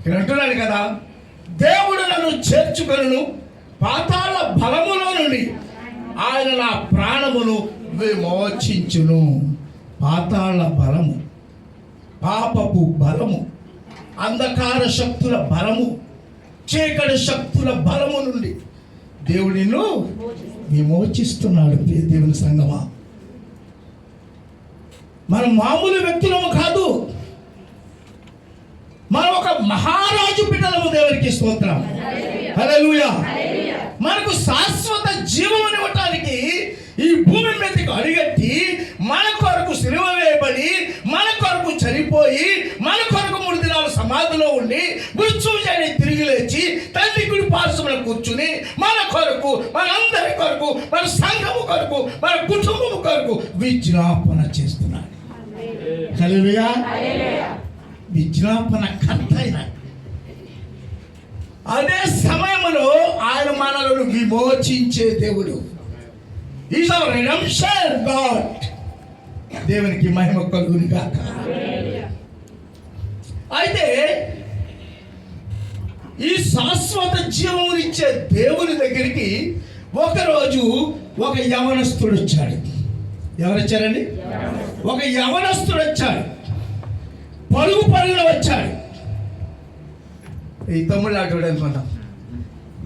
ఇక్కడ అంటున్నాడు కదా, దేవుడు నన్ను చేర్చుకొనును, పాతాళ బలములో నుండి ఆయన నా ప్రాణమును విమోచించును. పాతాళ బలము, పాపపు బలము, అంధకార శక్తుల బలము, చీకటి శక్తుల బలము నుండి దేవుడు నిన్ను విమోచిస్తున్నాడు. దేవుని సంగమా, మనం మామూలు వ్యక్తులము కాదు, మనం ఒక మహారాజు బిడ్డలము. దేవునికి స్తోత్రం, హల్లెలూయా. మనకు శాశ్వత జీవం ఇవ్వటానికి ఈ భూమి మీదకి అడిగట్టి మన కొరకు సిలువ వేయబడి, మన కొరకు చనిపోయి, మన కొరకు 3 దినాలు సమాధిలో ఉండి మృత్యుంజయుని తిరిగి లేచి తండ్రి కుడి పార్శ్వమున కూర్చుని మన కొరకు, మనందరి కొరకు, మన సంఘము కొరకు, మన కుటుంబము కొరకు విజ్ఞాపన చేస్తున్నాడు. హల్లెలూయా. విజ్ఞాపన కర్త అయిన అదే సమయంలో ఆయన మనలను విమోచించే దేవుడు. Is our redemption God. దేవునికి మహిమ కలుగును గాక. అయితే ఈ శాశ్వత జీవమునిచ్చే దేవుని దగ్గరికి ఒకరోజు ఒక యవనస్తుడు వచ్చాడు. ఎవరు వచ్చారండి? ఒక యవనస్తుడు వచ్చాడు. పరుగు పరుగున వచ్చాడు. ఈ తమ్ముళ్ళు ఆటోడు అనుకుంటాం.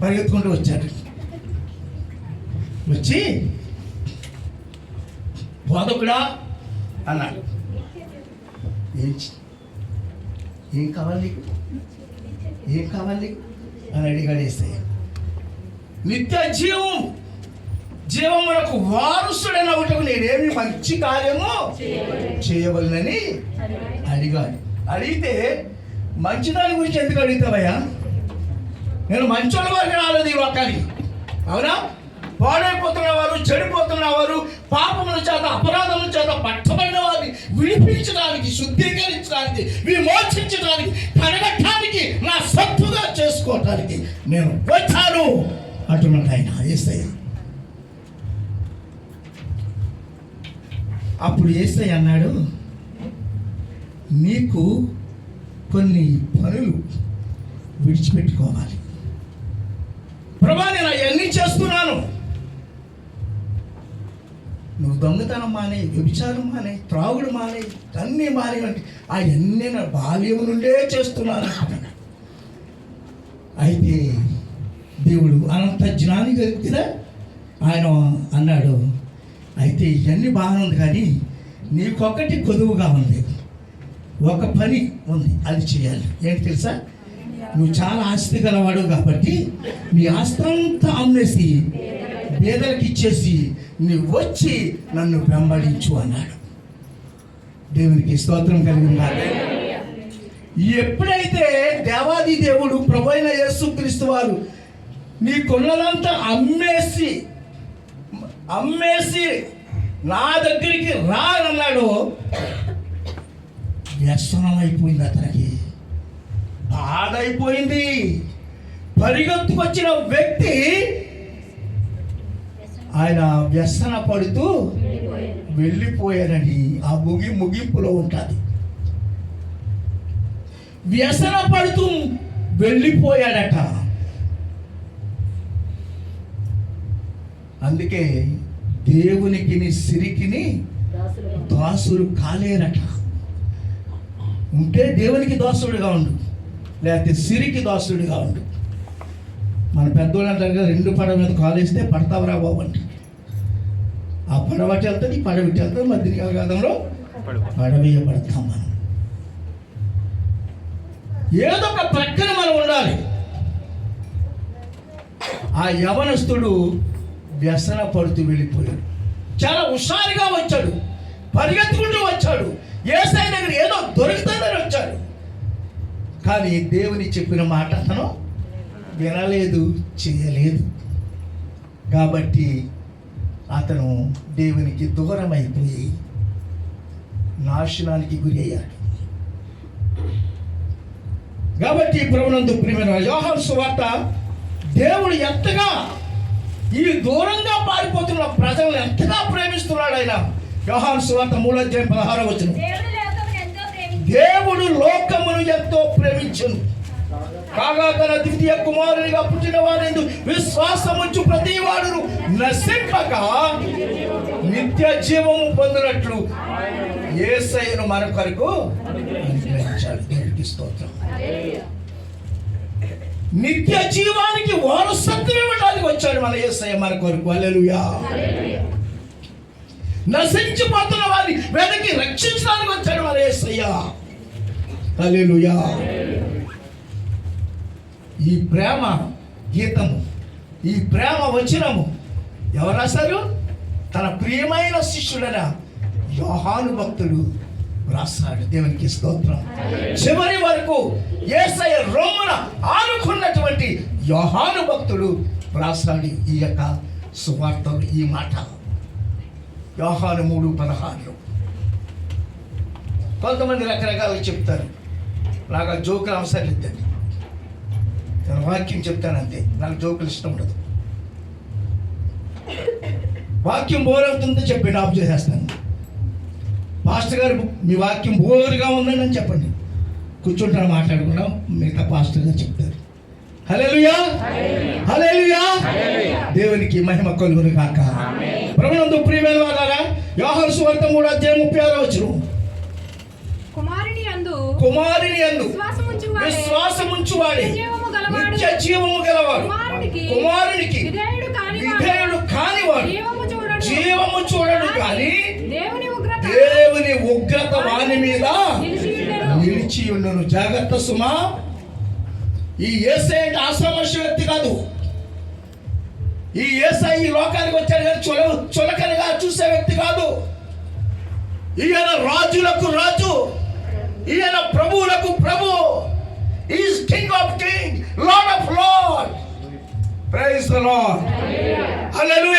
పరిగెత్తుకుంటూ వచ్చాడు. వచ్చి, బోధకుడా అన్నాడు. ఏం కావాలి నీకు, ఏం కావాలి నీకు అని అడిగాడు యేసయ్య. నిత్య జీవం, జీవమునకు వారసుడైన ఒకటి నేనేమి మంచి కార్యము చేయవలనని అడిగాడు. అడిగితే మంచిదాని గురించి ఎందుకు అడుగుతావయ్యా? నేను మంచోళ్ళ వరకు రాలేదు ఈ లోకానికి, అవునా? పాడైపోతున్న వారు, చెడిపోతున్న వారు, పాపముల చేత, అపరాధముల చేత పట్టబడిన వారిని విడిపించడానికి, శుద్ధీకరించడానికి, విమోచించడానికి, కడగటానికి, నా సత్తుగా చేసుకోవటానికి నేను వచ్చాను అంటున్నాడు ఆయన యేసయ్య. అప్పుడు యేసయ్య అన్నాడు, నీకు కొన్ని పనులు విడిచిపెట్టుకోవాలి. ప్రభా, నేను అవన్నీ చేస్తున్నాను. నువ్వు దొంగతనం మానే, వ్యభిచారం మానే, త్రాగుడు మానే, అన్నీ మానే, అంటే అవన్నీ నా బాల్యం నుండే చేస్తున్నాను. అయితే దేవుడు అనంత జ్ఞాని కదా, ఆయన అన్నాడు, అయితే ఇవన్నీ బాగానే ఉంది, కానీ నీకొకటి కొదువుగా ఉంది, ఒక పని ఉంది, అది చేయాలి. ఏంటి తెలుసా? నువ్వు చాలా ఆస్తి గలవాడు కాబట్టి నీ ఆస్తి అంతా అమ్మేసి పేదలకు ఇచ్చేసి నువ్వు వచ్చి నన్ను వెంబడించు అన్నాడు. దేవునికి స్తోత్రం కలిగిన. ఎప్పుడైతే దేవాది దేవుడు ప్రభు అయిన యేసుక్రీస్తు వారు నీకున్నదంతా అమ్మేసి నా దగ్గరికి రానన్నాడు, వ్యసనం అయిపోయింది, అతనికి బాధ అయిపోయింది. పరిగెత్తుకొచ్చిన వ్యక్తి ఆయన వ్యసన పడుతూ వెళ్ళిపోయాడని ఆ ముగింపులో ఉంటుంది. వ్యసన పడుతూ వెళ్ళిపోయాడట. అందుకే దేవునికి సిరికిని దాసులు కాలేరట. ఉంటే దేవునికి దాసుడుగా ఉండు, లేకపోతే సిరికి దాసుడిగా ఉండు. మన పెద్దోళ్ళు అంటారు కదా, 2 పడవ మీద కాలేస్తే పడతావరా బాబు అంటే. ఆ పడవటి వెళ్తుంది, ఈ పడవిటి వెళ్తుంది, మధ్యకాలంలో పడవేయబడతాం మనం. ఏదో ఒక ప్రక్కన మనం ఉండాలి. ఆ యవనస్తుడు వ్యసన పడుతూ వెళ్ళిపోయాడు. చాలా హుషారుగా వచ్చాడు, పరిగెత్తుకుంటూ వచ్చాడు. యేసయ్య దగ్గర ఏదో దొరుకుతుందని వచ్చాడు. కానీ దేవుని చెప్పిన మాట అతను వినలేదు, చేయలేదు. కాబట్టి అతను దేవునికి దూరం అయిపోయి నాశనానికి గురి అయ్యాడు. కాబట్టి ప్రభునందు ప్రియమైన యోహాను సువార్త దేవుడు ఎంతగా ఈ దూరంగా పారిపోతున్న ప్రజలను ఎంతగా ప్రేమిస్తున్నాడు ఆయన. యోహాను సువార్త 3:16 వచనం, దేవుడు లోకమును ఎంతో ప్రేమించును. కాగా తన ద్వితీయ కుమారునిగా పుట్టిన వారెందు విశ్వాసముంచు ప్రతి వాడును నశింపక నిత్య జీవము పొందినట్లు యేసయ్యను మన కొరకు అనుగ్రహించాడు. దేవునికి స్తోత్రం. నిత్య జీవానికి వారసత్వం ఇవ్వడానికి వచ్చాడు మన యేసయ్య మన కొరకు. హల్లెలూయా. నశించిపోతున్న వారిని వెనక్కి రక్షించడానికి వచ్చాడు మన యేసయ్య. హల్లెలూయా. ఈ ప్రేమ గీతము, ఈ ప్రేమ వచనము ఎవరు రాశారు? తన ప్రియమైన శిష్యుడైన యోహాను భక్తుడు రాశాడు. దేవునికి స్తోత్రం. చివరి వరకు యేసయ్య రొమ్మున ఆనుకున్నటువంటి యోహాను భక్తుడు రాశాడు ఈ యొక్క సువార్తలు. ఈ మాట యోహాను 3:16. కొంతమంది రకరకాలుగా చెప్తారు. నాకు జోకులు అవసరం లేదండి, నేను వాక్యం చెప్తానంతే. నాకు జోకులు ఇష్టం ఉండదు. వాక్యం బోర్ అవుతుందని చెప్పి ఆఫ్ చేసేస్తాను. పాస్టర్ గారు మీ వాక్యం బోరుగా ఉందని అని చెప్పండి, కూర్చుంటాను, మాట్లాడుకున్నాం, మిగతా పాస్టర్ గారు చెప్తారు. హల్లెలూయా, హల్లెలూయా. దేవునికి మహిమ కలుగును గాక. ప్రభునందు ప్రియమైన వారారా, యోహాను సువార్త 3:36 కుమారుని యందు విశ్వాసముంచువాడే నిత్య జీవము గలవాడు, కుమారునికి విధేయుడు కానివాడు జీవము చూడడు కానీ దేవుని ఉగ్రత వాని మీద నిలిచి ఉండును. జాగ్రత్త సుమా. ఈ యేసయ్య అంటే ఆసామాషి వ్యక్తి కాదు. ఈ యేసయ్య ఈ లోకానికి వచ్చాడు కానీ చులకనగా చూసే వ్యక్తి కాదు. ఈయన రాజులకు రాజు, ఈయన ప్రభువులకు ప్రభు. Is king of king, lord of lord. Praise the lord. Hallelujah.